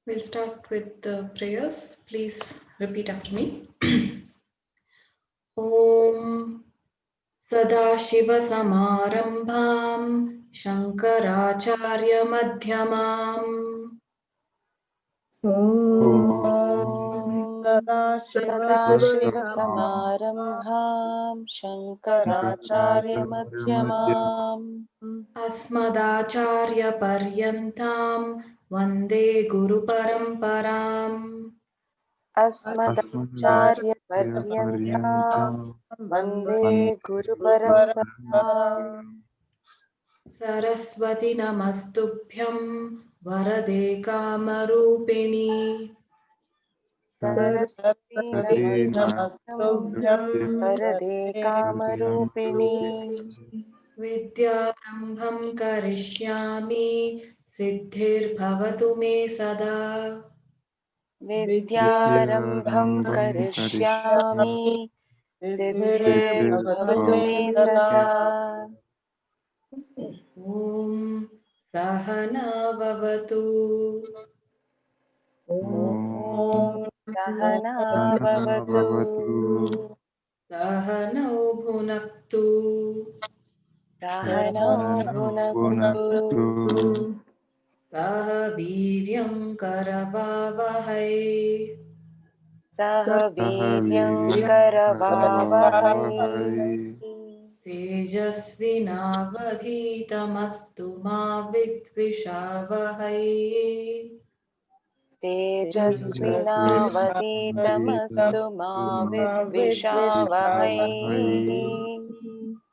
We'll start with the prayers. Please repeat after me. Om Sadashivasamaramбhaं Shankaracharya-madhyamam सदाशिवसमारम्भां शङ्कराचार्यमध्यमाम् अस्मदाचार्यपर्यन्तां वन्दे गुरुपरम्पराम् अस्मदाचार्यपर्यन्तां वन्दे गुरुपरम्पराम् सरस्वती नमस्तुभ्यं वरदे कामरूपिणी सरस्वती नमस्तुभ्यं वरदे कामरूपिणी विद्यारम्भं करिष्यामि सिद्धिर्भवतु मे सदा विद्यारम्भं करिष्यामि सिद्धिर्भवतु मे सदा ॐ सहना भवतु ॐ सहना भवतु सहनौ भुनक्तु सहनौ भुनक्तु सह वीर्यं करवावहै सह वीर्यं करवावहै तेजस्विनावधीतमस्तु मा विद्विषावहै तेजस्विनावधीतमस्तु मा विद्विषावहै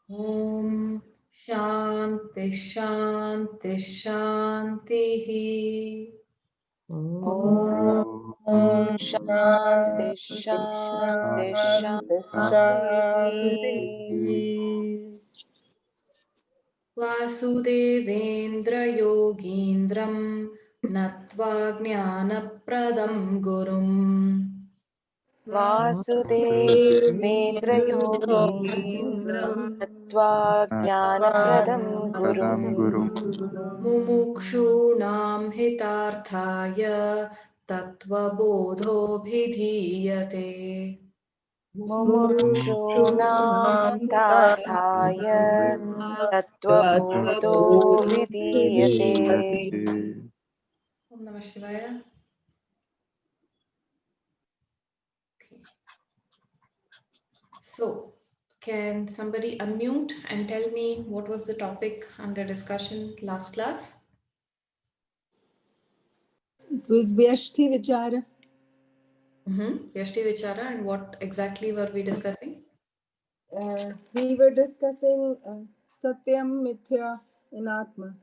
ॐ शान्ति शान्ति शान्तिः ॐ शान्ति शान्ति शान्तिः वासुदेवेन्द्रयोगीन्द्रं नत्वा ज्ञानप्रदं गुरुम् वासुदेवेन्द्रयोगीन्द्रं नत्वा ज्ञानप्रदं गुरुम् मुमुक्षूणां हितार्थाय तत्त्वबोधोऽभिधीयते मुमुक्षूणां हितार्थाय तत्त्वबोधो विधीयते। Om Namah Shivaya. Okay. So, can somebody unmute and tell me what was the topic under discussion last class? It was Vyashti Vichara. Vyashti Vichara, and what exactly were we discussing? We were discussing Satyam, Mithya, and Atma.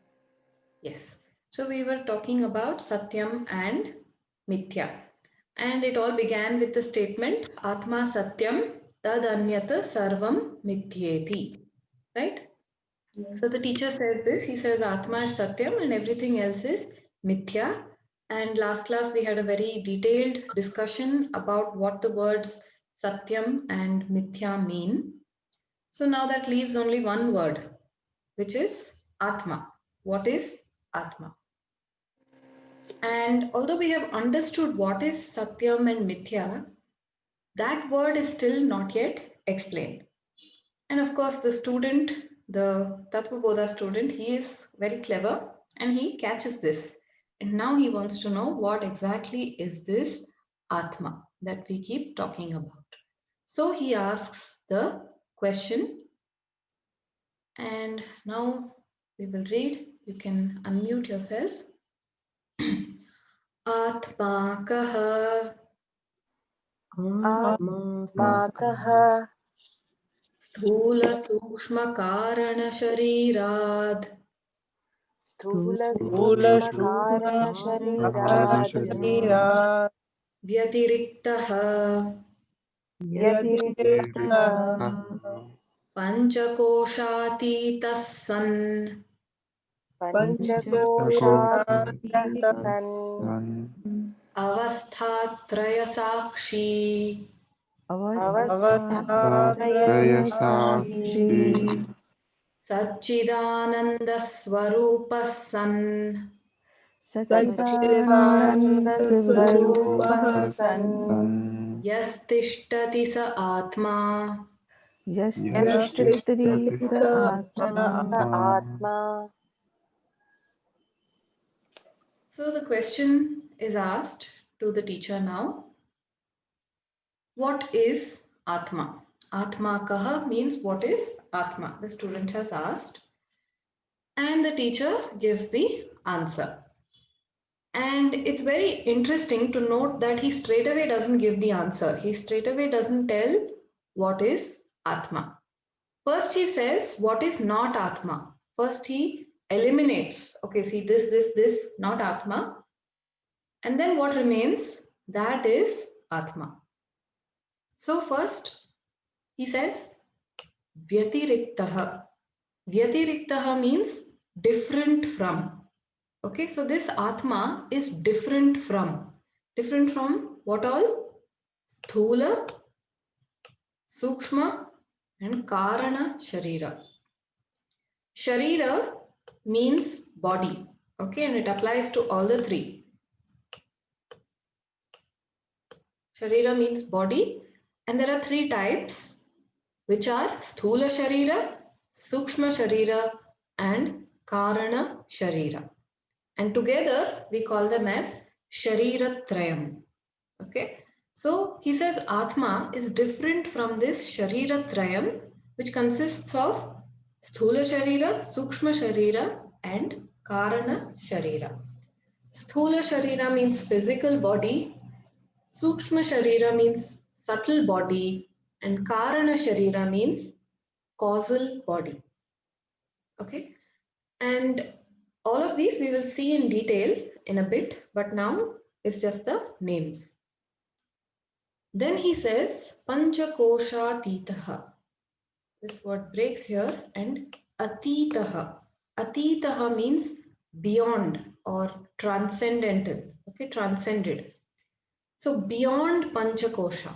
Yes. So we were talking about Satyam and Mithya. And it all began with the statement Atma Satyam Tad Anyata Sarvam Mithyeti. Right? Yes. So the teacher says this. He says Atma is Satyam and everything else is Mithya. And last class we had a very detailed discussion about what the words Satyam and Mithya mean. So now that leaves only one word, which is Atma. What is Atma? And although we have understood what is Satyam and Mithya, that word is still not yet explained. And of course, the student, the Tattvabodha student, he is very clever and he catches this. And now he wants to know what exactly is this Atma that we keep talking about. So he asks the question, and now we will read. You can unmute yourself. Atma kaha. आत्माकः स्थूलसूक्ष्मकारणशरीराद् स्थूलसूक्ष्मकारणशरीरात् व्यतिरिक्तः पञ्चकोशातीतः सन् पञ्चकोशातीतः सन् अवस्थात्रयसाक्षी अवस्थात्रयसाक्षी सच्चिदानन्दस्वरूपः सन् सच्चिदानन्दस्वरूपः सन् यस्तिष्ठति स आत्मा यस्तिष्ठति स आत्मा So the question is asked to the teacher now. What is Atma? Atma kaha means what is Atma? The student has asked. And the teacher gives the answer. And it's very interesting to note that he straight away doesn't give the answer. He straight away doesn't tell what is Atma. First he says what is not Atma. First he eliminates. Okay, see this, not Atma. And then what remains? That is Atma. So first he says Vyatiriktaha. Vyatiriktaha means different from. Okay, so this Atma is different from. Different from what all? Sthula, Sukshma and Karana Sharira. Sharira means body. Okay, and it applies to all the three. Sharira means body, and there are three types, which are Sthula Sharira, Sukshma Sharira and Karana Sharira. And together we call them as Sharira Trayam. Okay, so he says Atma is different from this Sharira Trayam, which consists of Sthula Sharira, Sukshma Sharira and Karana Sharira. Sthula Sharira means physical body, Sukshma Sharira means subtle body, and Karana Sharira means causal body. Okay, and all of these we will see in detail in a bit, but now it's just the names. Then he says Panchakosha Titaha. This word breaks here, and Atitaha. Atitaha means beyond or transcendental. Okay, transcended. So beyond Panchakosha.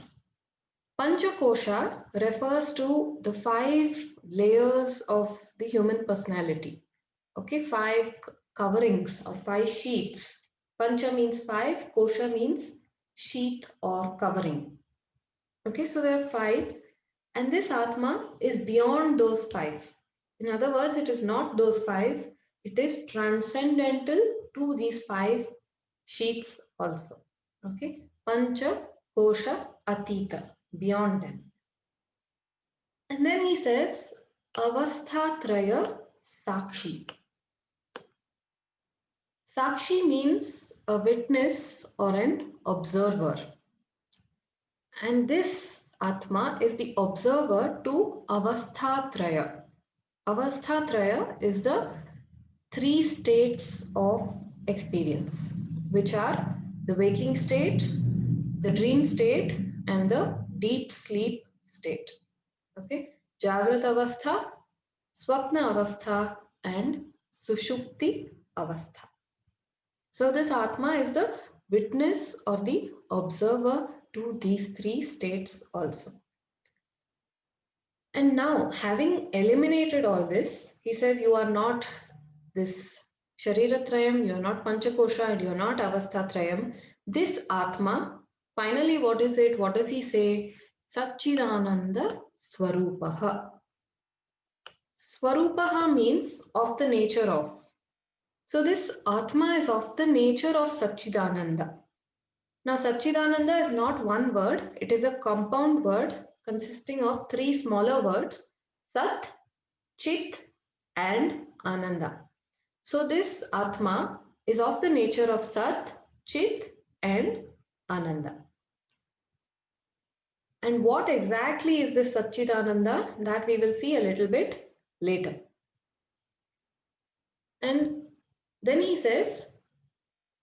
Panchakosha refers to the 5 layers of the human personality. Okay, 5 coverings or 5 sheets. Pancha means 5, Kosha means sheath or covering. Okay, so there are 5, and this Atma is beyond those 5. In other words, it is not those 5, it is transcendental to these 5 sheets also. Okay, Pancha, Kosha, Atita, beyond them. And then he says, Avasthatraya Sakshi. Sakshi means a witness or an observer. And this Atma is the observer to Avasthatraya. Avasthatraya is the 3 states of experience, which are the waking state, the dream state, and the deep sleep state. Okay, Jagrat Avastha, Swapna Avastha, and Sushupti Avastha. So this Atma is the witness or the observer to these 3 states also. And now, having eliminated all this, he says you are not this Shariratrayam, you are not Panchakosha, and you are not Avasthatrayam. This Atma, finally what is it? What does he say? Satchidananda Swarupaha. Swarupaha means of the nature of. So this Atma is of the nature of Satchidananda. Now Satchidananda is not one word, it is a compound word consisting of 3 smaller words, Sat, Chit and Ananda. So this Atma is of the nature of Sat, Chit and Ananda. And what exactly is this Satchidananda? That we will see a little bit later. And then he says,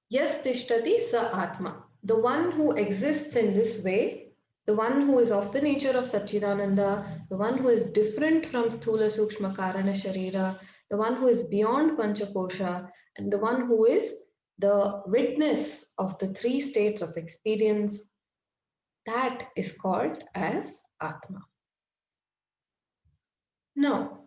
Yas tishtati sa Atma. The one who exists in this way, the one who is of the nature of Satchidananda, the one who is different from Sthula Sukshma Karana Sharira, the one who is beyond Panchakosha, and the one who is the witness of the 3 states of experience, that is called as Atma. Now,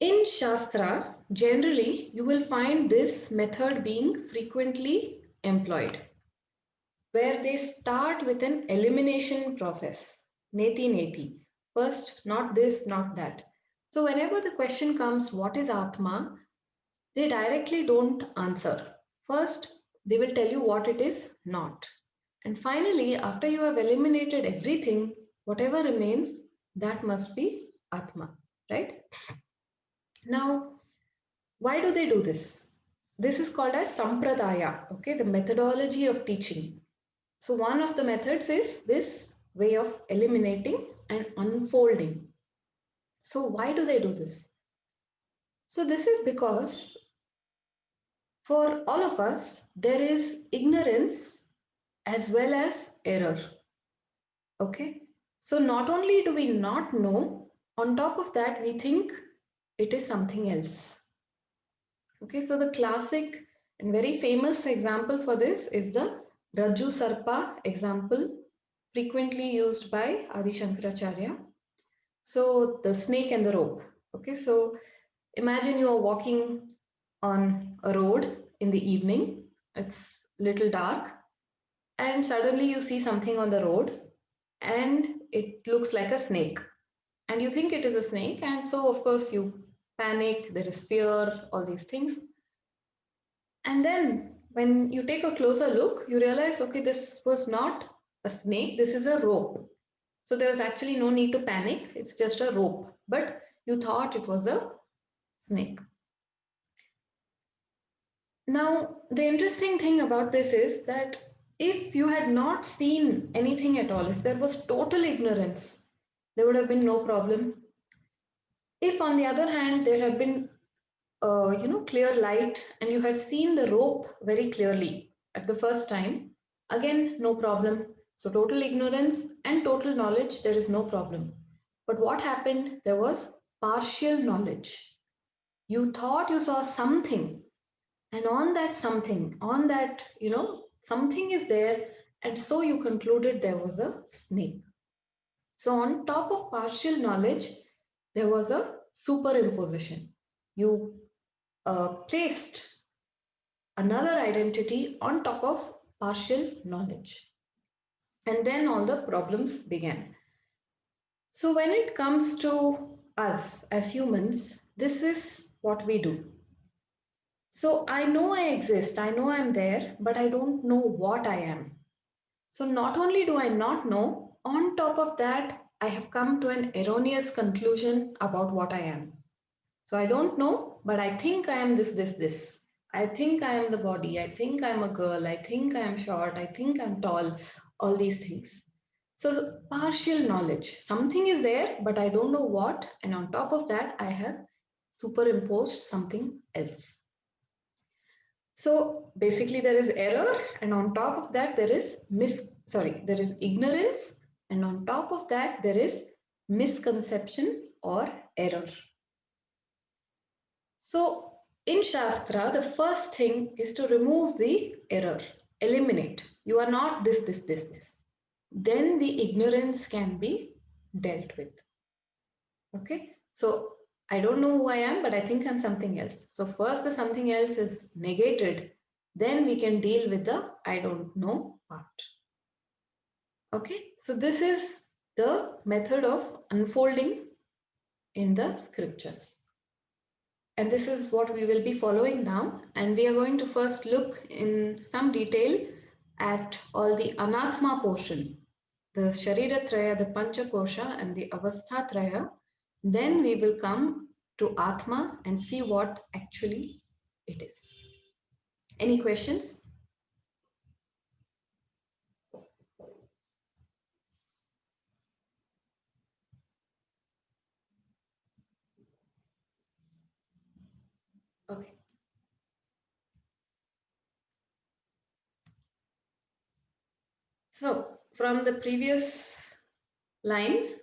in Shastra, generally you will find this method being frequently employed, where they start with an elimination process. Neti neti. First, not this, not that. So whenever the question comes, what is Atma? They directly don't answer. First, they will tell you what it is not. And finally, after you have eliminated everything, whatever remains, that must be Atma, right? Now, why do they do this? This is called as Sampradaya, okay, the methodology of teaching. So one of the methods is this way of eliminating and unfolding. So why do they do this? So this is because for all of us, there is ignorance as well as error. Okay. So not only do we not know, on top of that, we think it is something else. Okay. So the classic and very famous example for this is the Rajju Sarpa example, frequently used by Adi Shankaracharya. So the snake and the rope. Okay. So imagine you are walking on a road in the evening. It's little dark, and suddenly you see something on the road and it looks like a snake, and you think it is a snake, and so of course you panic, there is fear, all these things. And then when you take a closer look, you realize, okay, this was not a snake, this is a rope. So there was actually no need to panic, it's just a rope, but you thought it was a snake. Now, the interesting thing about this is that if you had not seen anything at all, if there was total ignorance, there would have been no problem. If, on the other hand, there had been, clear light and you had seen the rope very clearly at the first time, again, no problem. So, total ignorance and total knowledge, there is no problem. But what happened? There was partial knowledge. You thought you saw something, and on that something, on that, something is there, and so you concluded there was a snake. So on top of partial knowledge, there was a superimposition. You placed another identity on top of partial knowledge, and then all the problems began. So when it comes to us as humans, this is what we do. So I know I exist, I know I'm there, but I don't know what I am. So not only do I not know, on top of that, I have come to an erroneous conclusion about what I am. So I don't know, but I think I am this. I think I am the body. I think I'm a girl. I think I'm short. I think I'm tall. All these things. So partial knowledge. Something is there, but I don't know what. And on top of that, I have superimposed something else. So basically there is error, and on top of that there is there is ignorance, and on top of that there is misconception or error. So in Shastra, the first thing is to remove the error, eliminate. You are not this. Then the ignorance can be dealt with. Okay, so I don't know who I am, but I think I'm something else. So first the something else is negated, then we can deal with the I don't know part. Okay, so this is the method of unfolding in the scriptures. And this is what we will be following now. And we are going to first look in some detail at all the Anatma portion, the Shariratraya, the Panchakosha, and the Avasthatraya. Then we will come to Atma and see what actually it is. Any questions? Okay. So from the previous line,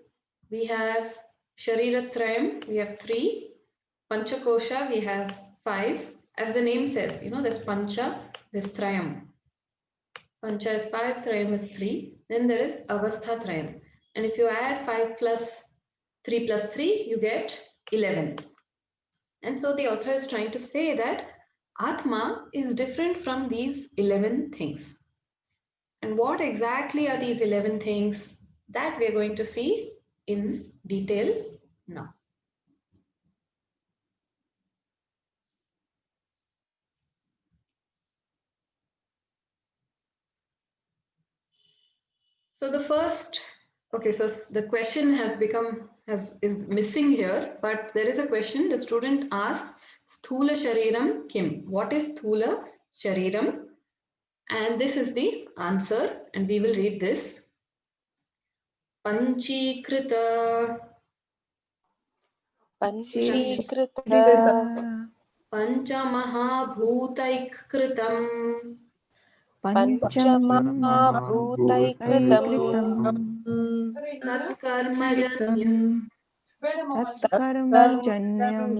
we have Shariratrayam, we have 3. Panchakosha, we have 5. As the name says, there's Pancha, there's Trayam. Pancha is 5, Trayam is 3. Then there is Avasthatrayam. And if you add 5 plus 3 plus 3, you get 11. And so the author is trying to say that Atma is different from these 11 things. And what exactly are these 11 things? That we are going to see in detail now. So the first, okay, so the question has become, is missing here, but there is a question. The student asks, Sthula Shariram Kim? What is Sthula Shariram? And this is the answer, and we will read this. Panchikrita Panchīkrita Panchamahabhutaikritam Panchamabhutaikritam Tatkarmajanyam तत्कर्मजन्यं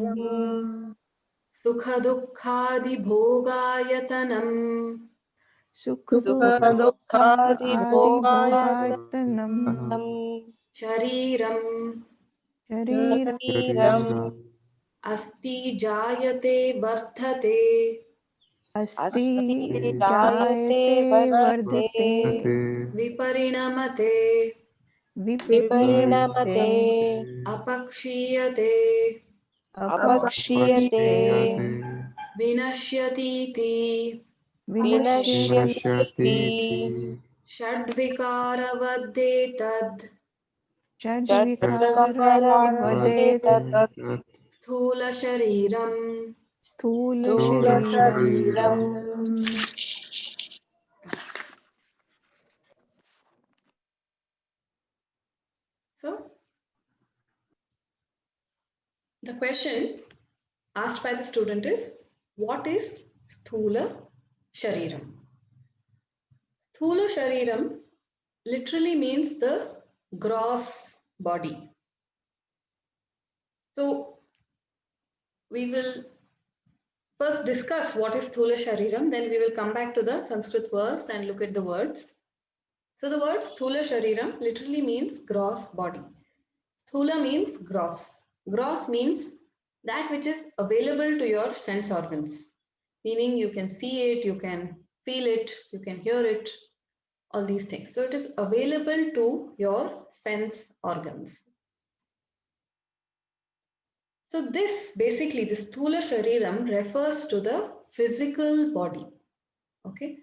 Sukhadukkhadibhogayatanam सुखदुःखादिभोगायतनं Shariram शरीरम् Asti Jayate Vardhate अस्ति जायते जायते वर्धते वर्धते Viparinamate विपरिणमते Apakshiyate अपक्षीयते Vinashyatiti विनश्यति Shadvikaravadetad षड्विकारवदेतत् Sthula Shariram. स्थूलशरीरम् So, the question asked by the student is, what is Sthula Shariram? Sthula Shariram literally means the gross body. So, we will first discuss what is Sthula Shariram, then we will come back to the Sanskrit verse and look at the words. So, the word Sthula Shariram literally means gross body. Sthula means gross. Gross means that which is available to your sense organs, meaning you can see it, you can feel it, you can hear it, all these things. So it is available to your sense organs. So this basically, the Sthula Shariram refers to the physical body. Okay.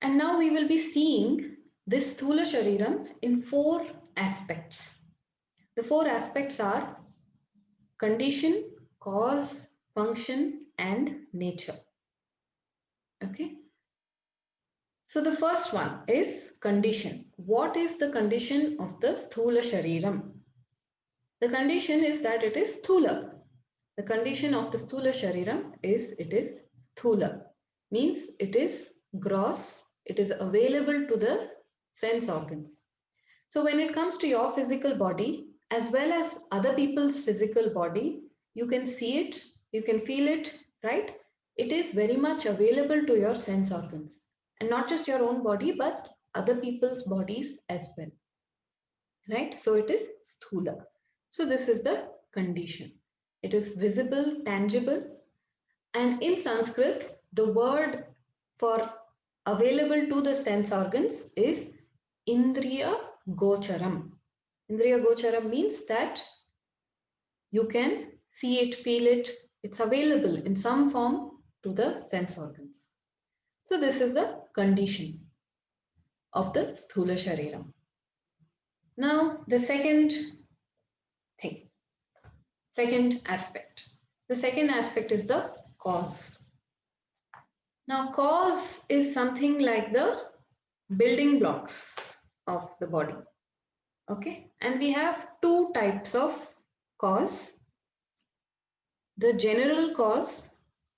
And now we will be seeing this Sthula Shariram in 4 aspects. The 4 aspects are condition, cause, function, and nature. Okay. So the first one is condition. What is the condition of the Sthula Shariram? The condition is that it is Sthula. The condition of the Sthula Shariram is it is Sthula. Means it is gross, it is available to the sense organs. So when it comes to your physical body, as well as other people's physical body, you can see it, you can feel it, right? It is very much available to your sense organs. And not just your own body, but other people's bodies as well. Right? So it is Sthula. So this is the condition. It is visible, tangible. And in Sanskrit, the word for available to the sense organs is Indriya Gocharam. Indriya Gocharam means that you can see it, feel it, it's available in some form to the sense organs. So this is the condition of the Sthula Shariram. Now the second aspect. The second aspect is the cause. Now cause is something like the building blocks of the body. Okay, and we have 2 types of cause. The general cause,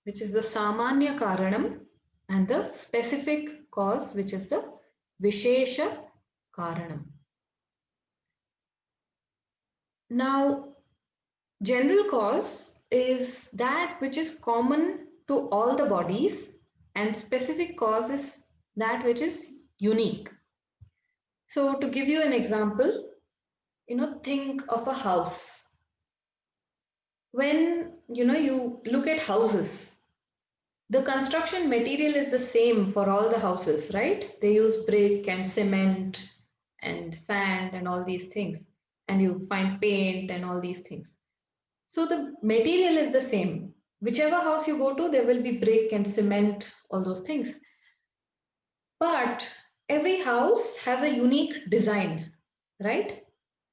which is the Samanya Karanam, and the specific cause, which is the Vishesha Karanam. Now, general cause is that which is common to all the bodies, and specific cause is that which is unique. So to give you an example, think of a house. when you look at houses, the construction material is the same for all the houses, right? They use brick and cement and sand and all these things, and you find paint and all these things. So the material is the same. Whichever house you go to, there will be brick and cement, all those things. But every house has a unique design, right?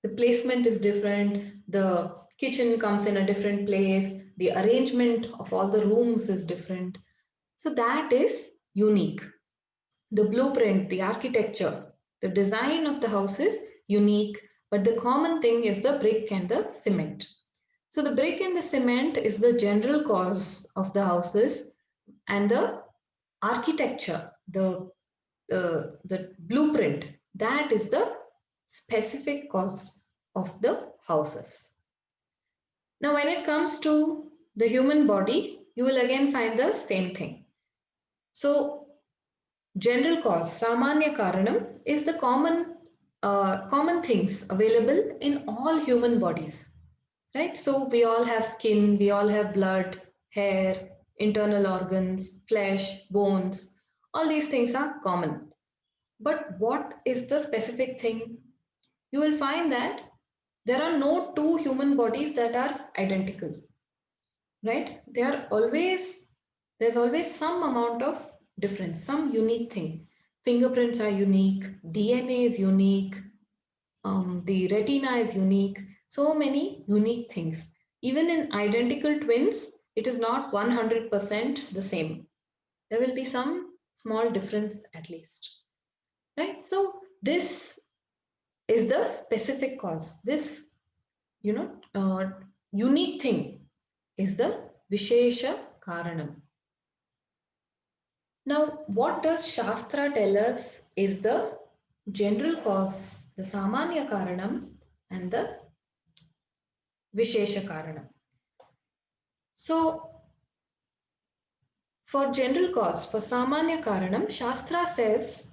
The placement is different, the kitchen comes in a different place, the arrangement of all the rooms is different. So that is unique. The blueprint, the architecture, the design of the house is unique, but the common thing is the brick and the cement. So the brick and the cement is the general cause of the houses, and the architecture, the blueprint, that is the specific cause of the houses. Now, when it comes to the human body, you will again find the same thing. So, general cause, samanya karanam, is the common things available in all human bodies, right? So we all have skin, we all have blood, hair, internal organs, flesh, bones. All these things are common. But what is the specific thing? You will find that there are no two human bodies that are identical, right? There's always some amount of difference, some unique thing. Fingerprints are unique, DNA is unique, the retina is unique, so many unique things. Even in identical twins, it is not 100% the same. There will be some small difference at least, right? So this is the specific cause. This, unique thing is the Vishesha Karanam. Now, what does Shastra tell us is the general cause, the Samanya Karanam and the Vishesha Karanam. So, for general cause, for Samanya Karanam, Shastra says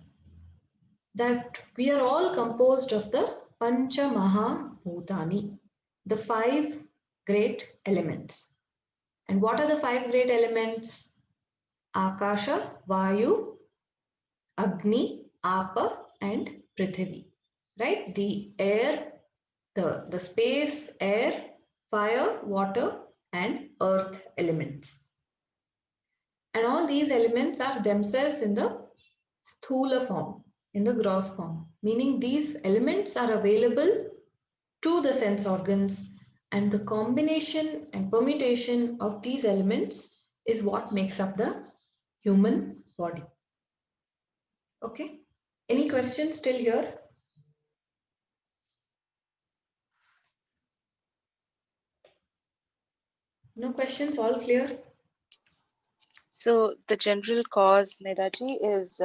that we are all composed of the Pancha Maha Bhutani, the 5 great elements. And what are the 5 great elements? Akasha, Vayu, Agni, Apa, and Prithvi. Right? The air, the space, air, fire, water, and earth elements. And all these elements are themselves in the sthula form, in the gross form, meaning these elements are available to the sense organs, and the combination and permutation of these elements is what makes up the human body. Okay, any questions till here? No questions, all clear? So the general cause, Nedaji, is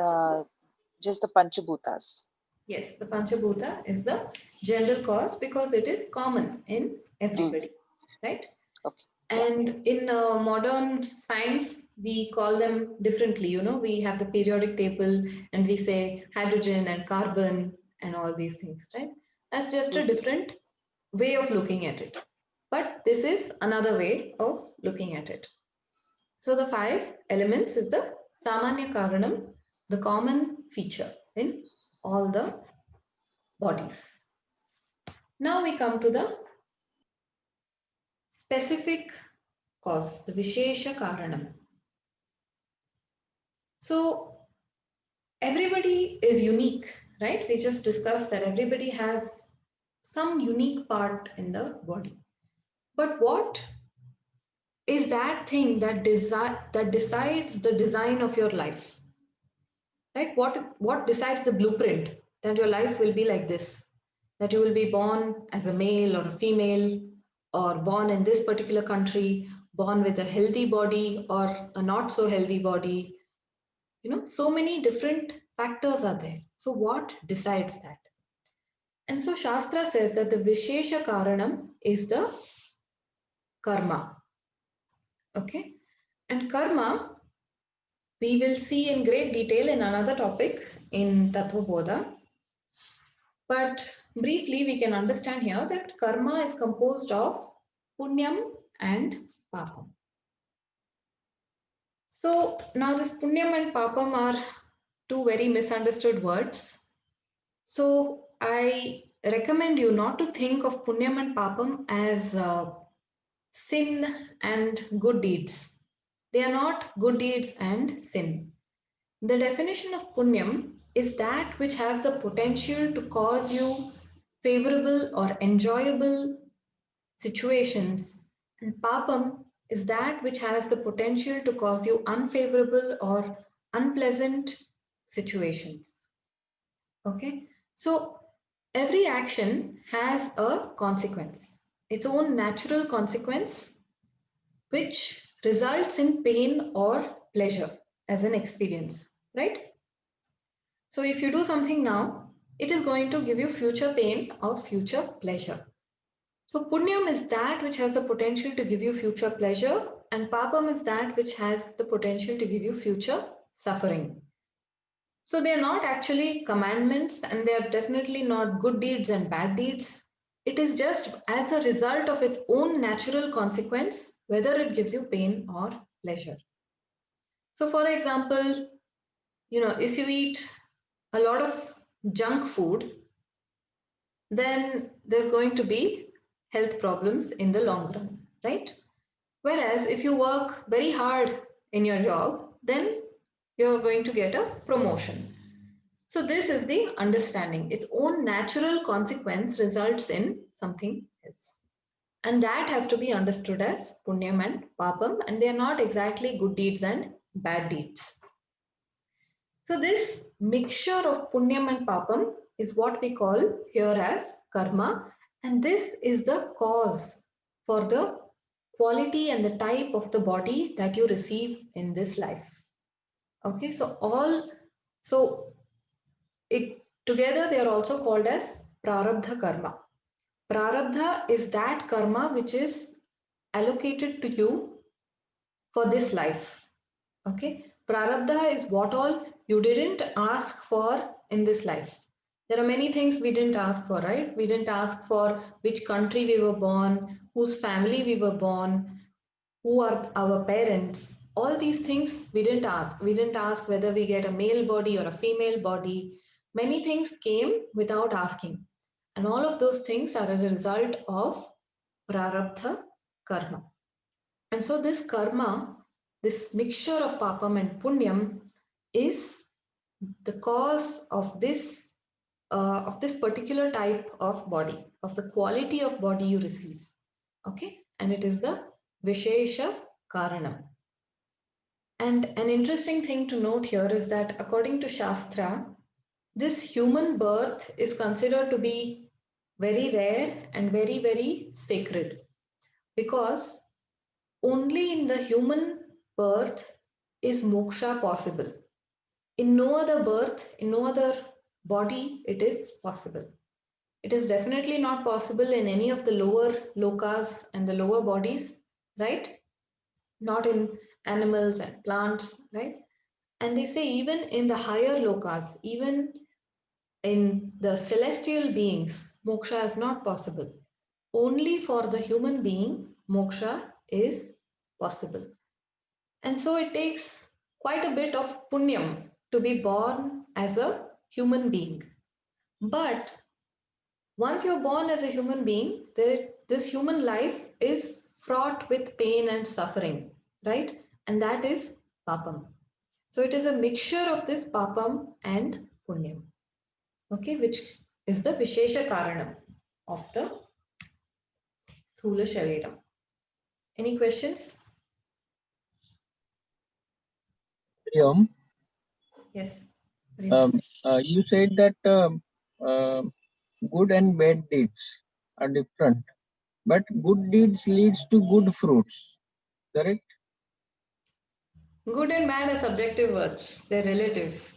just the Panchabhutas. Yes, the Panchabhuta is the general cause because it is common in everybody, right? Okay. And in modern science, we call them differently. We have the periodic table and we say hydrogen and carbon and all these things, right? That's just a different way of looking at it. But this is another way of looking at it. So the 5 elements is the Samanya Karanam, the common feature in all the bodies. Now we come to the specific cause, the Vishesha Karanam. So everybody is unique, right? We just discussed that everybody has some unique part in the body. But what is that thing that decides the design of your life? Right? What decides the blueprint that your life will be like this? That you will be born as a male or a female, or born in this particular country, born with a healthy body or a not so healthy body. So many different factors are there. So what decides that? And so Shastra says that the Vishesha Karanam is the karma. Okay. And karma, we will see in great detail in another topic in Tattva Bodha. But briefly, we can understand here that karma is composed of punyam and papam. So now this punyam and papam are two very misunderstood words. So I recommend you not to think of punyam and papam as sin and good deeds. They are not good deeds and sin. The definition of punyam is that which has the potential to cause you favorable or enjoyable situations, and papam is that which has the potential to cause you unfavorable or unpleasant situations. Okay, so every action has a consequence, its own natural consequence, which results in pain or pleasure as an experience, right? So if you do something now, it is going to give you future pain or future pleasure. So punyam is that which has the potential to give you future pleasure, and papam is that which has the potential to give you future suffering. So they are not actually commandments, and they are definitely not good deeds and bad deeds. It is just as a result of its own natural consequence, whether it gives you pain or pleasure. So for example, if you eat a lot of junk food, then there's going to be health problems in the long run, right? Whereas if you work very hard in your job, then you're going to get a promotion. So this is the understanding. Its own natural consequence results in something else. And that has to be understood as punyam and papam, and they are not exactly good deeds and bad deeds. So this mixture of punyam and papam is what we call here as karma, and this is the cause for the quality and the type of the body that you receive in this life. Okay, so it together they are also called as prarabdha karma. Prarabdha is that karma which is allocated to you for this life. Okay, prarabdha is what all you didn't ask for in this life. There are many things we didn't ask for, right? We didn't ask for which country we were born, whose family we were born, who are our parents. All these things we didn't ask. We didn't ask whether we get a male body or a female body. Many things came without asking. And all of those things are as a result of prarabdha karma. And so this karma, this mixture of papam and punyam, is the cause of this particular type of body, of the quality of body you receive. Okay, and it is the Vishesha Karanam. And an interesting thing to note here is that according to Shastra, this human birth is considered to be very rare and very, very sacred, because only in the human birth is moksha possible. In no other birth, in no other body, it is possible. It is definitely not possible in any of the lower lokas and the lower bodies, right? Not in animals and plants, right? And they say even in the higher lokas, even in the celestial beings, moksha is not possible. Only for the human being, moksha is possible. And so it takes quite a bit of punyam to be born as a human being. But once you're born as a human being, this human life is fraught with pain and suffering, right? And that is papam. So it is a mixture of this papam and punyam, okay, which is the Vishesha Karanam of the Sthula Shariram. Any questions? Priyam, Yes. you said that good and bad deeds are different, but good deeds leads to good fruits, correct? Good and bad are subjective words. They're relative.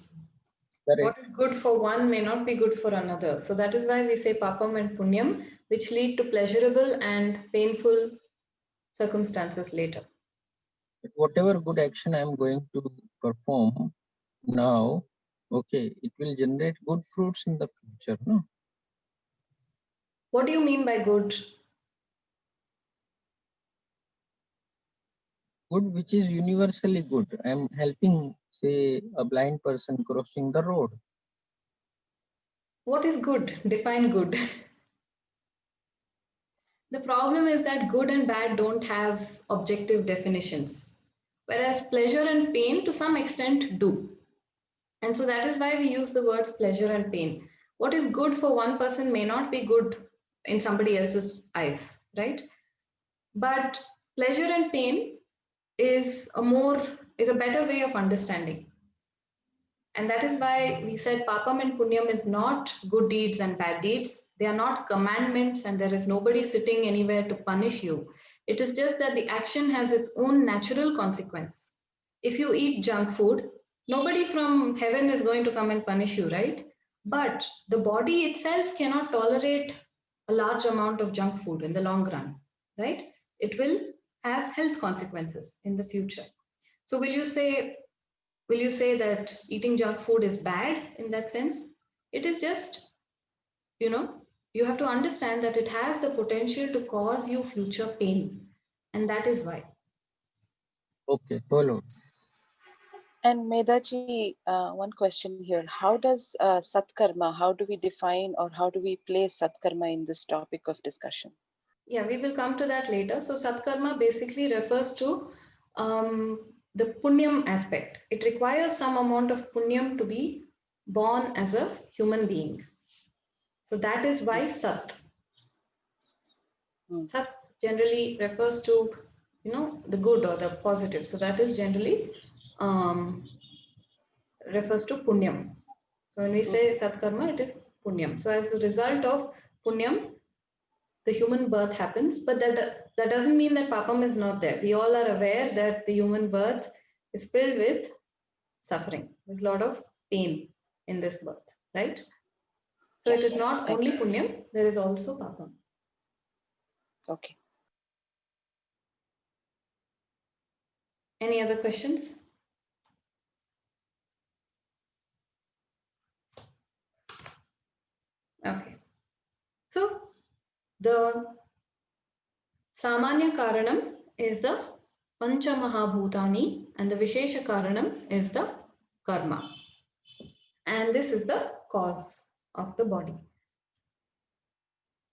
Correct. What is good for one may not be good for another. So that is why we say papam and punyam, which lead to pleasurable and painful circumstances later. But whatever good action I am going to perform now, okay, it will generate good fruits in the future, no? What do you mean by good? good which is universally good. I am helping, say, a blind person crossing the road. What is good? Define good. The problem is that good and bad don't have objective definitions, whereas pleasure and pain to some extent do. And so that is why we use the words pleasure and pain. What is good for one person may not be good in somebody else's eyes, right? But pleasure and pain is a better way of understanding. And that is why we said papam and punyam is not good deeds and bad deeds. They are not commandments, and there is nobody sitting anywhere to punish you. It is just that the action has its own natural consequence. If you eat junk food, nobody from heaven is going to come and punish you, right? But the body itself cannot tolerate a large amount of junk food in the long run, right? It will have health consequences in the future. So will you say that eating junk food is bad in that sense? It is just, you have to understand that it has the potential to cause you future pain. And that is why. Okay, follow. And Medaji, one question here. How does Satkarma, how do we define or how do we place Satkarma in this topic of discussion? Yeah, we will come to that later. So Satkarma basically refers to the punyam aspect. It requires some amount of punyam to be born as a human being. So that is why Sat. Sat generally refers to, the good or the positive. So that is generally refers to punyam. So when we say Satkarma, it is punyam. So as a result of punyam, the human birth happens, but that doesn't mean that papam is not there. We all are aware that the human birth is filled with suffering. There's a lot of pain in this birth, right? So it is not only punyam, there is also papam. Okay. Any other questions? Okay. So the Samanya Karanam is the Pancha Mahabhutani and the Vishesha Karanam is the Karma. And this is the cause of the body.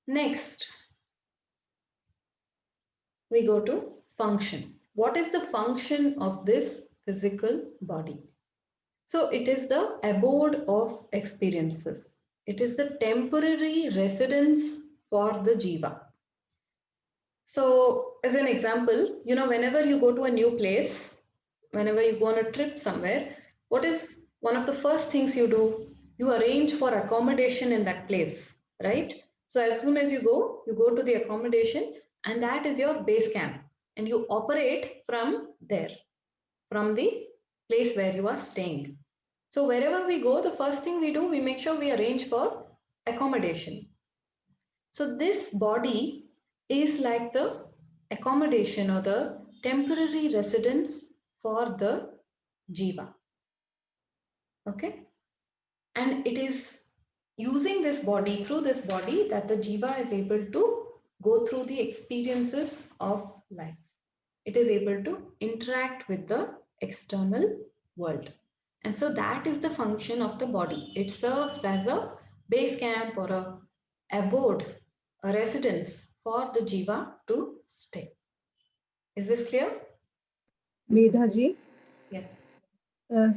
Next, we go to function. What is the function of this physical body? So it is the abode of experiences. It is the temporary residence for the jiva. So as an example, whenever you go to a new place, whenever you go on a trip somewhere, what is one of the first things you do? You arrange for accommodation in that place, right? So as soon as you go to the accommodation, and that is your base camp, and you operate from there, from the place where you are staying. So wherever we go, the first thing we do, we make sure we arrange for accommodation. So this body is like the accommodation or the temporary residence for the jiva. Okay? And it is using this body, through this body, that the jiva is able to go through the experiences of life. It is able to interact with the external world. And so that is the function of the body. It serves as a base camp or a abode, a residence for the jiva to stay. Is this clear? Medhaji, Yes.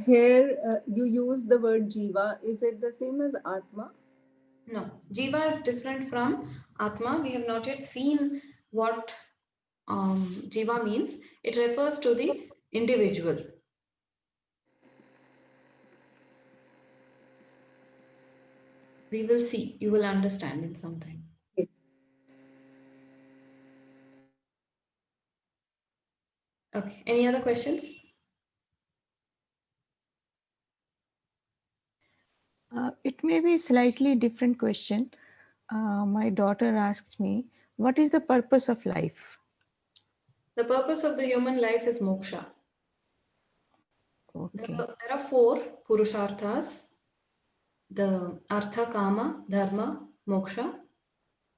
here you use the word jiva. Is it the same as Atma? No, jiva is different from atma. We have not yet seen what jiva means. It refers to the individual. We will see. You will understand in some time. Okay. Any other questions? It may be a slightly different question. My daughter asks me, what is the purpose of life? The purpose of the human life is moksha. Okay. There are 4 purusharthas. The artha, kama, dharma, moksha.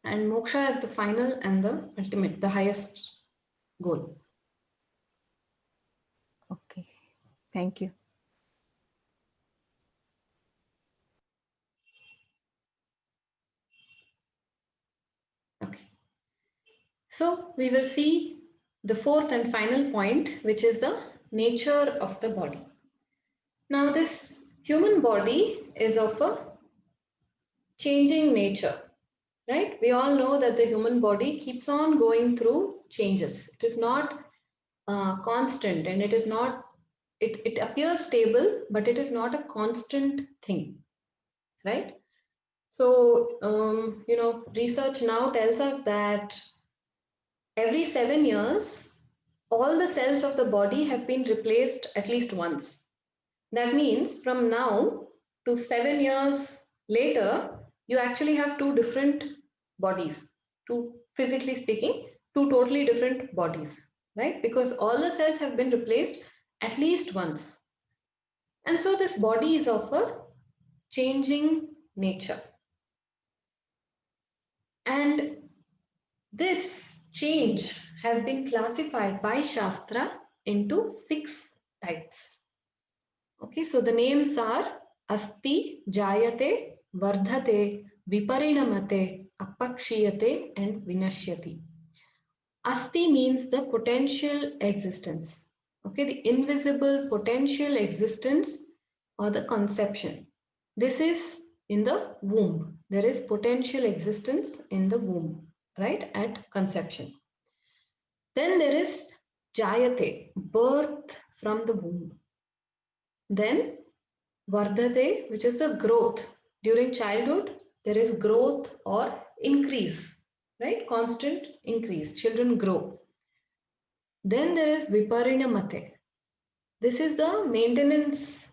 And moksha is the final and the ultimate, the highest goal. Thank you. Okay. So we will see the fourth and final point, which is the nature of the body. Now, this human body is of a changing nature, right? We all know that the human body keeps on going through changes. It is not constant, and it is not, it appears stable, but it is not a constant thing, right? So, research now tells us that every 7 years, all the cells of the body have been replaced at least once. That means from now to 7 years later, you actually have two different bodies, two, physically speaking, two totally different bodies, right? Because all the cells have been replaced at least once. And so this body is of a changing nature. And this change has been classified by Shastra into 6 types. Okay, so the names are Asti, Jayate, Vardhate, Viparinamate, Apakshiyate, and Vinashyati. Asti means the potential existence. Okay, the invisible potential existence or the conception. This is in the womb. There is potential existence in the womb, right, at conception. Then there is Jayate, birth from the womb. Then Vardhate, which is the growth. During childhood, there is growth or increase, right? Constant increase. Children grow. Then there is Viparinamate. This is the maintenance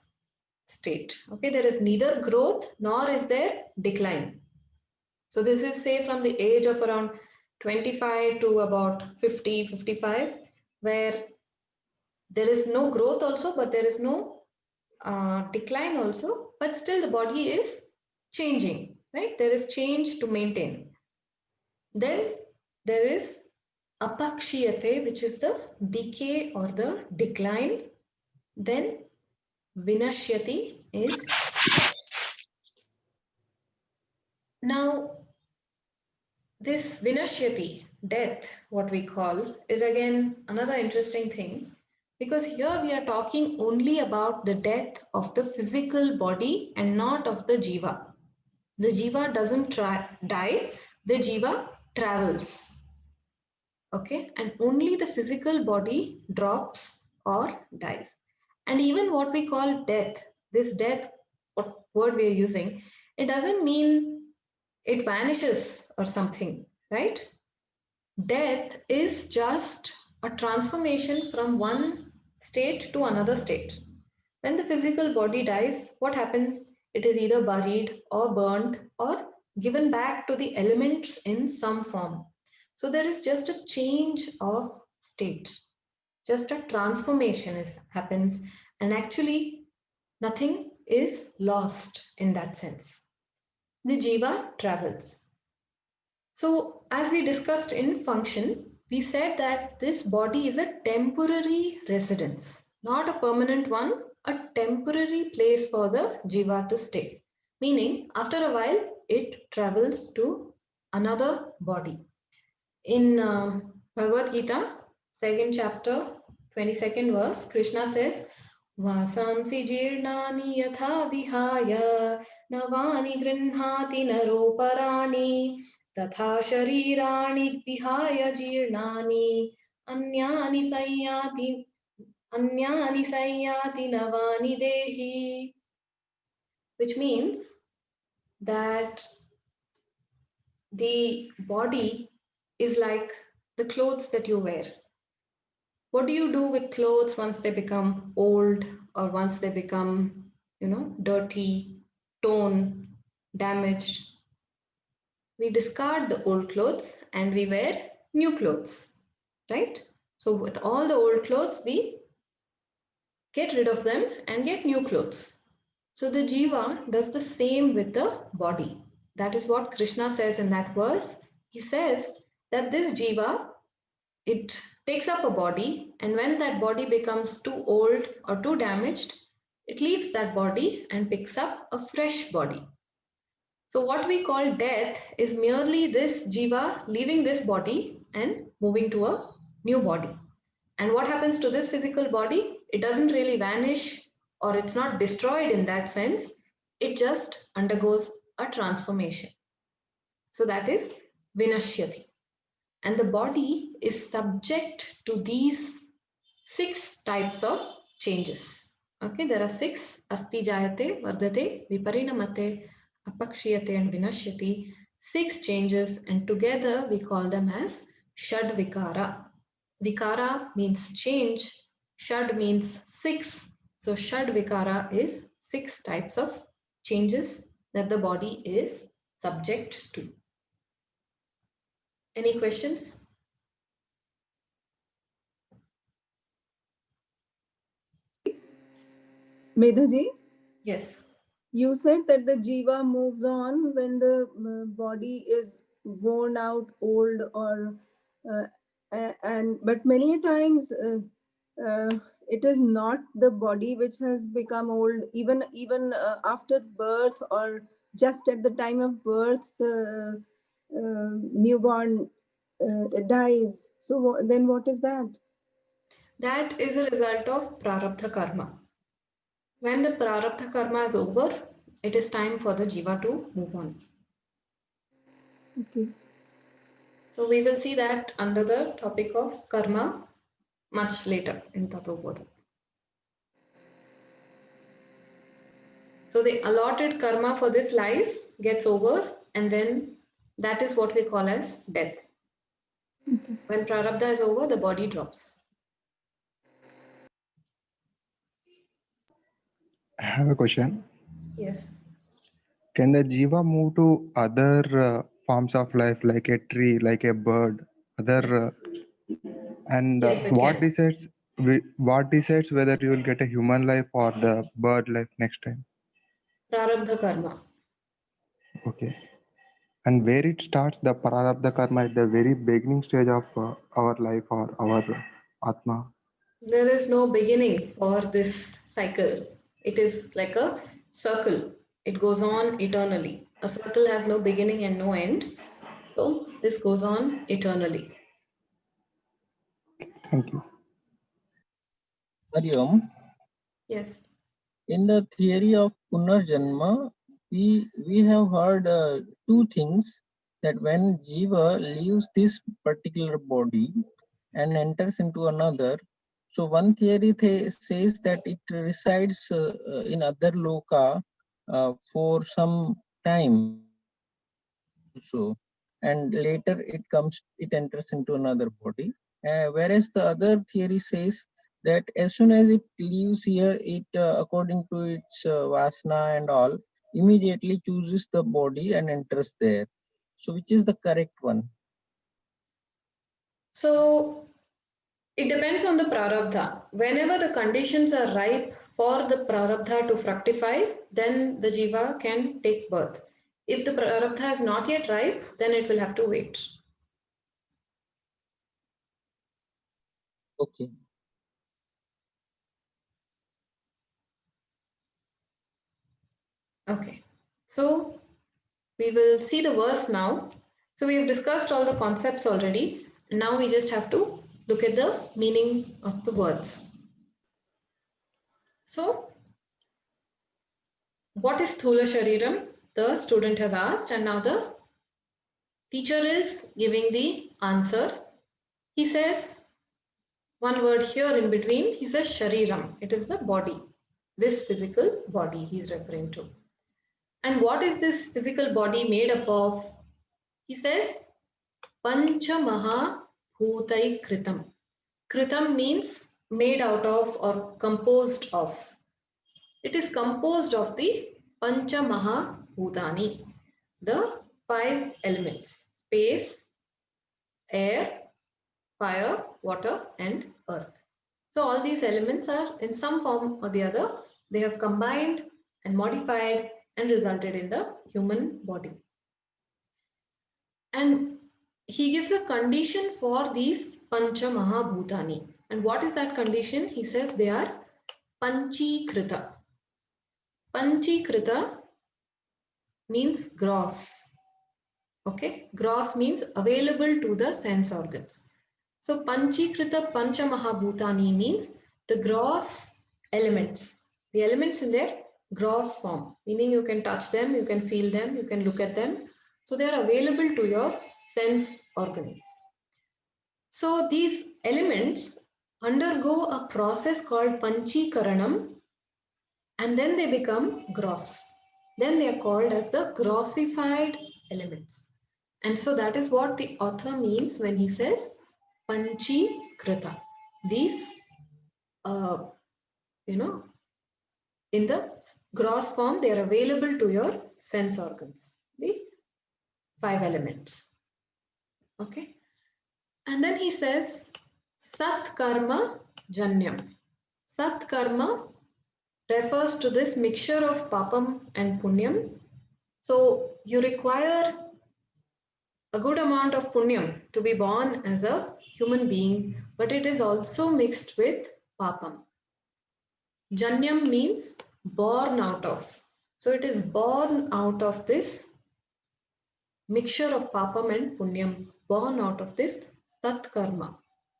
state. Okay, there is neither growth nor is there decline. So this is, say, from the age of around 25 to about 50, 55, where there is no growth also, but there is no decline also, but still the body is changing, right? There is change to maintain. Then there is apakshiyate, which is the decay or the decline. Then vinashyati is. Now this vinashyati, death, what we call, is again another interesting thing, because here we are talking only about the death of the physical body and not of the jiva. The jiva doesn't die, the jiva travels. Okay, and only the physical body drops or dies. And even what we call death, this death, what word we are using, it doesn't mean it vanishes or something, right? Death is just a transformation from one state to another state. When the physical body dies, what happens? It is either buried or burnt or given back to the elements in some form. So there is just a change of state, just a transformation happens, and actually nothing is lost in that sense. The jiva travels. So as we discussed in function, we said that this body is a temporary residence, not a permanent one, a temporary place for the jiva to stay. Meaning, after a while, it travels to another body. In Bhagavad Gita, 2nd chapter, 22nd verse, Krishna says, Vasamsi jirnani yatha vihaya navani grinhati naroparani तथा शरीराणि विहाय जीर्णानि अन्यानि संयाति नवानि देहि, which means that the body is like the clothes that you wear. What do you do with clothes once they become old or once they become, dirty, torn, damaged? We discard the old clothes and we wear new clothes, right? So with all the old clothes, we get rid of them and get new clothes. So the jiva does the same with the body. That is what Krishna says in that verse. He says that this jiva it takes up a body, and when that body becomes too old or too damaged, it leaves that body and picks up a fresh body. So what we call death is merely this jiva leaving this body and moving to a new body. And what happens to this physical body? It doesn't really vanish, or it's not destroyed in that sense. It just undergoes a transformation. So that is vinashyati. And the body is subject to these 6 types of changes. Okay, there are 6: asti jayate, vardate, viparinamate, apakshiyate, and vinashyati. 6 changes, and together we call them as shad vikara. Vikara means change, shad means 6. So shad vikara is 6 types of changes that the body is subject to. Any questions? Medhaji, Yes. you said that the jiva moves on when the body is worn out, old, or and but many a times it is not the body which has become old. Even after birth or just at the time of birth, the newborn dies. So then, what is that? That is a result of prarabdha karma. When the prarabdha karma is over, it is time for the jiva to move on. Okay. So we will see that under the topic of karma much later in Tattvabodha. So the allotted karma for this life gets over, and then that is what we call as death. Okay. When prarabdha is over, the body drops. I have a question. Yes. Can the jiva move to other forms of life, like a tree, like a bird, other? Yes. And Yes, it what can. decides what decides whether you will get a human life or the bird life next time? Prarabdha karma. Okay. And where it starts, the prarabdha karma at the very beginning stage of our life or our atma. There is no beginning for this cycle. It is like a circle. It goes on eternally. A circle has no beginning and no end. So this goes on eternally. Thank you. Hariom, Yes. in the theory of Punarjanma, we have heard 2 things, that when Jiva leaves this particular body and enters into another, so one theory says that it resides in other loka for some time also, and later it enters into another body. Whereas the other theory says that as soon as it leaves here, it according to its vasana and all, immediately chooses the body and enters there. So which is the correct one? So it depends on the prarabdha. Whenever the conditions are ripe for the prarabdha to fructify, then the jiva can take birth. If the prarabdha is not yet ripe, then it will have to wait. Okay. Okay. So we will see the verse now. So we have discussed all the concepts already. Now we just have to look at the meaning of the words. So what is Sthula Shariram? The student has asked, and now the teacher is giving the answer. He says one word here in between. He says Shariram. It is the body, this physical body he's referring to. And what is this physical body made up of? He says Pancha Maha Bhutai Kritam. Kritam means made out of or composed of. It is composed of the Pancha Maha Bhutani, the 5 elements: space, air, fire, water, and earth. So all these elements are in some form or the other, they have combined and modified and resulted in the human body. And he gives a condition for these Pancha Mahabhutani. And what is that condition? He says they are Panchikrita. Panchikrita means gross. Okay, gross means available to the sense organs. So Panchikrita Pancha Mahabhutani means the gross elements. The elements in their gross form, meaning you can touch them, you can feel them, you can look at them. So they are available to your sense organs. So these elements undergo a process called Panchikaranam, and then they become gross. Then they are called as the grossified elements. And so that is what the author means when he says Panchikrita. These, in the gross form, they are available to your sense organs, the 5 elements. Okay. And then he says Sat Karma Janyam. Sat Karma refers to this mixture of papam and punyam. So you require a good amount of punyam to be born as a human being, but it is also mixed with papam. Janyam means born out of. So it is born out of this mixture of papam and punyam, born out of this sat karma.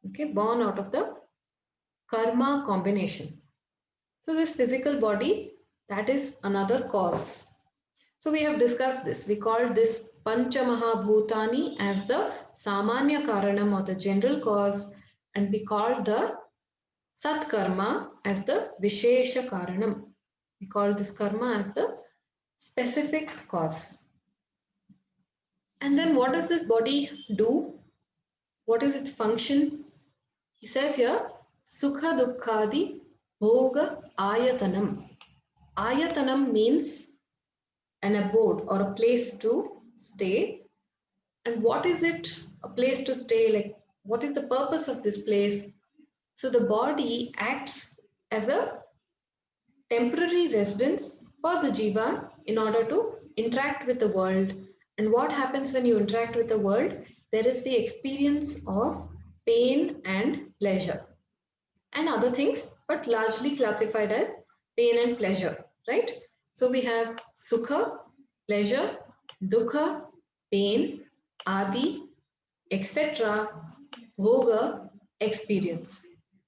Okay, born out of the karma combination. So this physical body, that is another cause. So we have discussed this. We called this Pancha Mahabhutani as the Samanya Karanam, or the general cause, and we called the Sat Karma as the Vishesha Karanam. We called this karma as the specific cause. And then what does this body do? What is its function? He says here, Sukha Dukkhadi Bhoga Ayatanam. Ayatanam means an abode or a place to stay. And what is it, a place to stay? Like, what is the purpose of this place? So the body acts as a temporary residence for the jiva in order to interact with the world. And what happens when you interact with the world? There is the experience of pain and pleasure and other things, but largely classified as pain and pleasure, right? So we have sukha, pleasure, dukha, pain, adi, etc., bhoga, experience.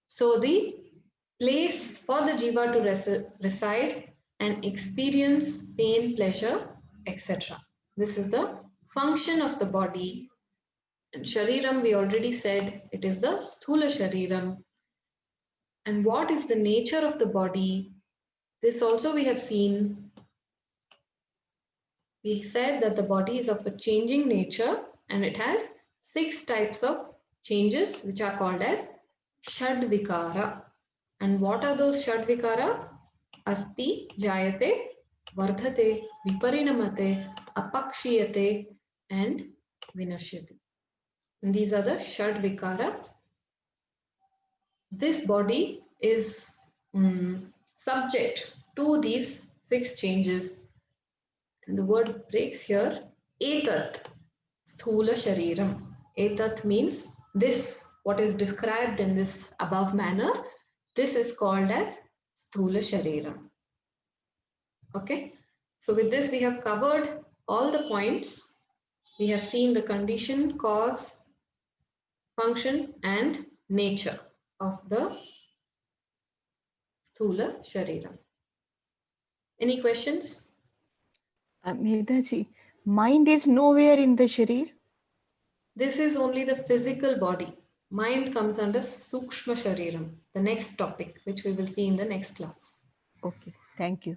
So the place for the jiva to reside and experience pain, pleasure, etc. This is the function of the body. And shariram, we already said, it is the sthula shariram. And what is the nature of the body? This also we have seen. We said that the body is of a changing nature and it has 6 types of changes which are called as Shadvikara. And what are those Shadvikara? Asti, Jayate, Vardhate, Viparinamate, Apakshiyate, and Vinashyate. And these are the Shadvikara. This body is subject to these 6 changes. And the word breaks here. Etat, sthula shariram. Etat means this, what is described in this above manner. This is called as sthula shariram. Okay. So with this, we have covered all the points. We have seen the condition, cause, function, and nature of the sthula shariram. Any questions? Medhaji, mind is nowhere in the sharir. This is only the physical body. Mind comes under Sukshma Shariram, the next topic, which we will see in the next class. Okay, thank you.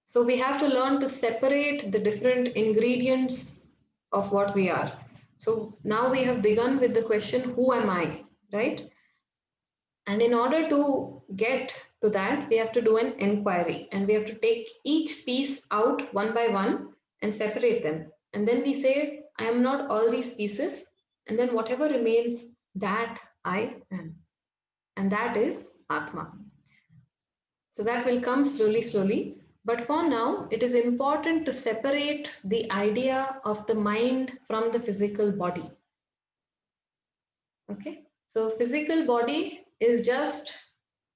So we have to learn to separate the different ingredients of what we are. So now we have begun with the question, who am I, right? And in order to get to that, we have to do an inquiry and we have to take each piece out one by one and separate them. And then we say, I am not all these pieces. And then whatever remains, that I am. And that is Atma. So that will come slowly, slowly. But for now, it is important to separate the idea of the mind from the physical body. Okay, so physical body is just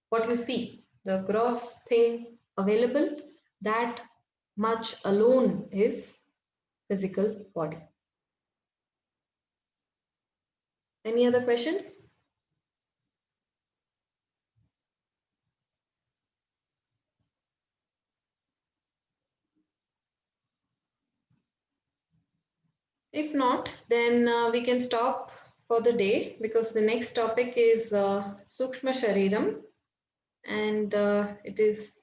what you see, the gross thing available, that much alone is physical body. Any other questions? If not, then we can stop for the day, because the next topic is Sukshma Shariram, and it is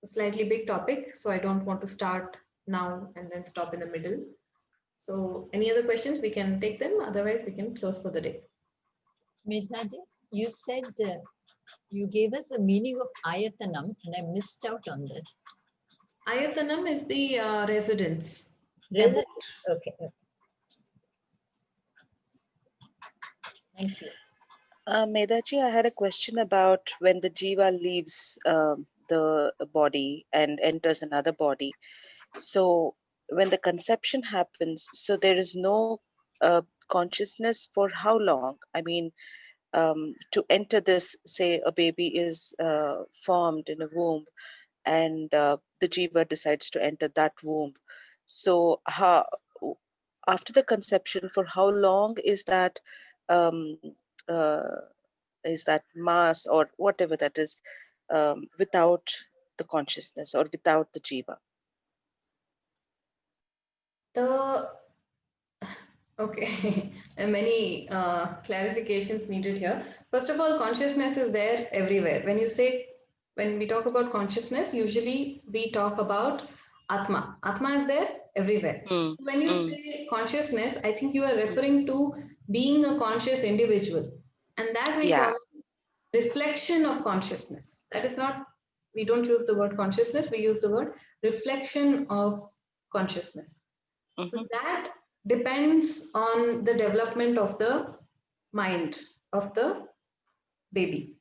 a slightly big topic, so I don't want to start now and then stop in the middle. So any other questions, we can take them, otherwise we can close for the day. Medhaji, you said you gave us the meaning of Ayatanam, and I missed out on that. Ayatanam is the residence. Residence. Okay. Thank you. Medhaji, I had a question about when the jiva leaves the body and enters another body. So when the conception happens, so there is no consciousness for how long? I mean, to enter this, say a baby is formed in a womb, and the jiva decides to enter that womb. So how, after the conception, for how long is that um, mass or whatever that is, without the consciousness or without the jiva? Okay, many clarifications needed here. First of all, consciousness is there everywhere. When we talk about consciousness, usually we talk about Atma. Atma is there everywhere. When you say consciousness, I think you are referring to being a conscious individual. And that we call reflection of consciousness. That is not, we don't use the word consciousness, we use the word reflection of consciousness. So that depends on the development of the mind of the baby.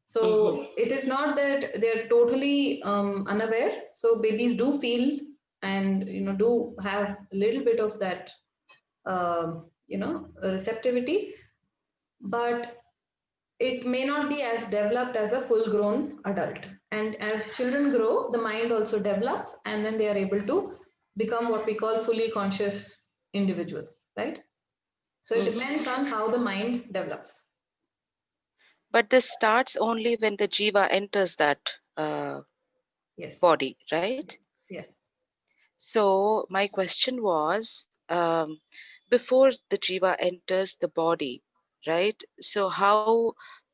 So it is not that they're totally unaware. So babies do feel and do have a little bit of that receptivity, but it may not be as developed as a full-grown adult. And as children grow, the mind also develops, and then they are able to become what we call fully conscious individuals, right? So it depends on how the mind develops. But this starts only when the jiva enters that body, right? Yeah. So my question was, before the jiva enters the body, right? So how,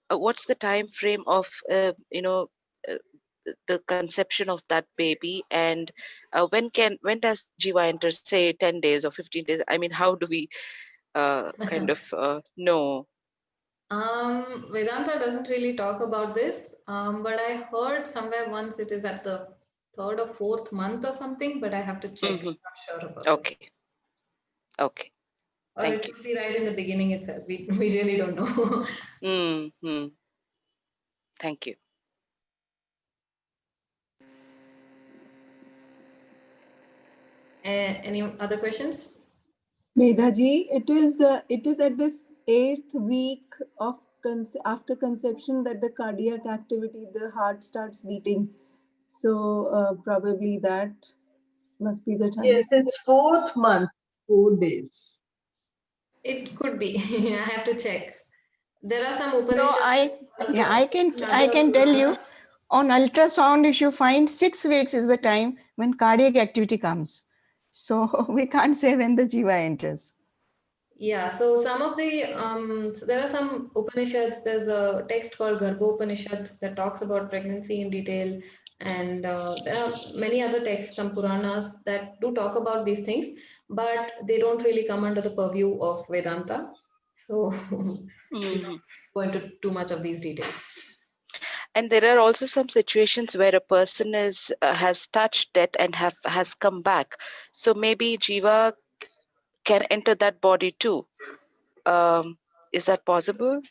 what's the time frame of, the conception of that baby, and when does jiva enter, say 10 days or 15 days? I mean, how do we kind of know? Vedanta doesn't really talk about this, but I heard somewhere once it is at the 3rd or 4th month or something, but I have to check. I'm not sure about Okay. this. Okay. Or Thank it you. could be right in the beginning itself. We really don't know. Thank you. Any other questions? Medhaji, it is at this 8th week of after conception that the cardiac activity, the heart starts beating. So probably that must be the time. Yes, it's 4th month, 4 days. It could be. I have to check. There are some Upanishads. No, I can tell you, on ultrasound, if you find 6 weeks is the time when cardiac activity comes. So we can't say when the jiva enters. Yeah, so some of the, there are some Upanishads. There's a text called Garbhopanishad that talks about pregnancy in detail. And there are many other texts, some Puranas, that do talk about these things, but they don't really come under the purview of Vedanta. So we don't go into too much of these details. And there are also some situations where a person has touched death and has come back. So maybe jiva can enter that body too. Is that possible?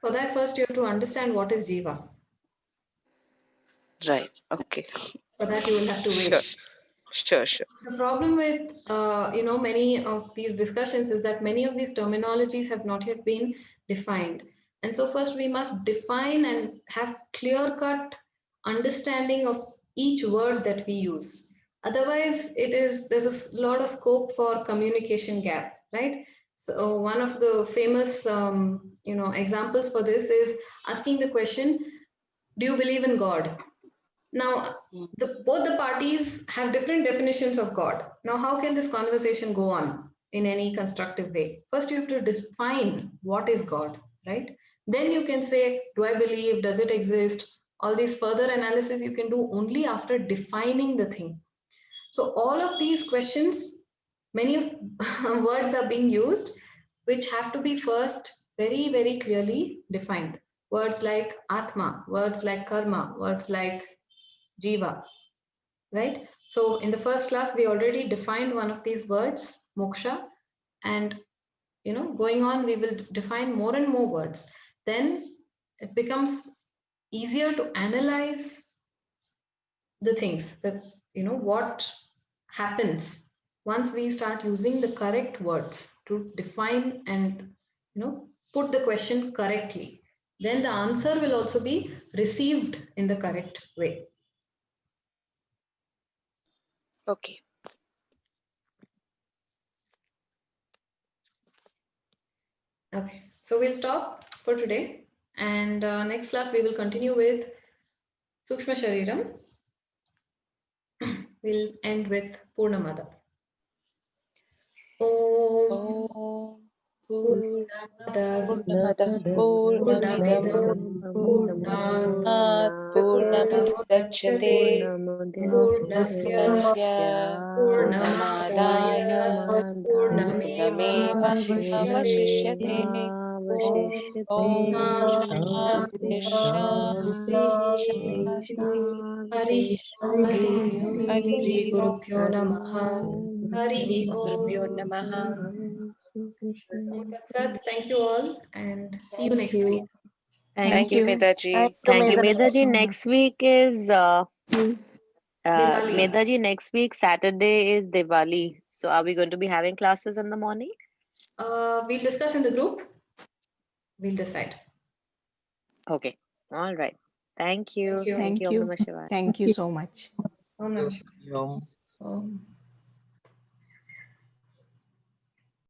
For that, first you have to understand what is jiva. Right. Okay. For that, you will have to wait. Sure. The problem with many of these discussions is that many of these terminologies have not yet been defined. And so first we must define and have clear-cut understanding of each word that we use. Otherwise, there's a lot of scope for communication gap, right? So one of the famous examples for this is asking the question, do you believe in God? Now, both the parties have different definitions of God. Now, how can this conversation go on in any constructive way? First, you have to define what is God, right? Then you can say, do I believe? Does it exist? All these further analysis you can do only after defining the thing. So all of these questions, many of words are being used, which have to be first very, very clearly defined. Words like Atma, words like Karma, words like Jiva, right? So in the first class, we already defined one of these words, moksha, and going on, we will define more and more words. Then it becomes easier to analyze the things that, what happens once we start using the correct words to define and, put the question correctly. Then the answer will also be received in the correct way. Okay. Okay, so we'll stop for today, and next class we will continue with Sukshma Shariram. We'll end with Purnamada. Om Purnamada Purnamidam Purnat Purnamudachyate Purnasya Purnamadaya Purnamevavashishyate Om Shanti Hari Shri Gurubhyo Namaha. Hari Gurubhyo Namaha. Thank you all, and see you next week. Thank you, Medaji. Thank you, Medaji. Next week is Diwali. Medaji, next week Saturday is Diwali. So are we going to be having classes in the morning? We'll discuss in the group. We'll decide. Okay. All right. Thank you. Thank you. Thank Om you. Namah Shivaya. Thank you so much. Om Namah Shivaya. Yom. Om.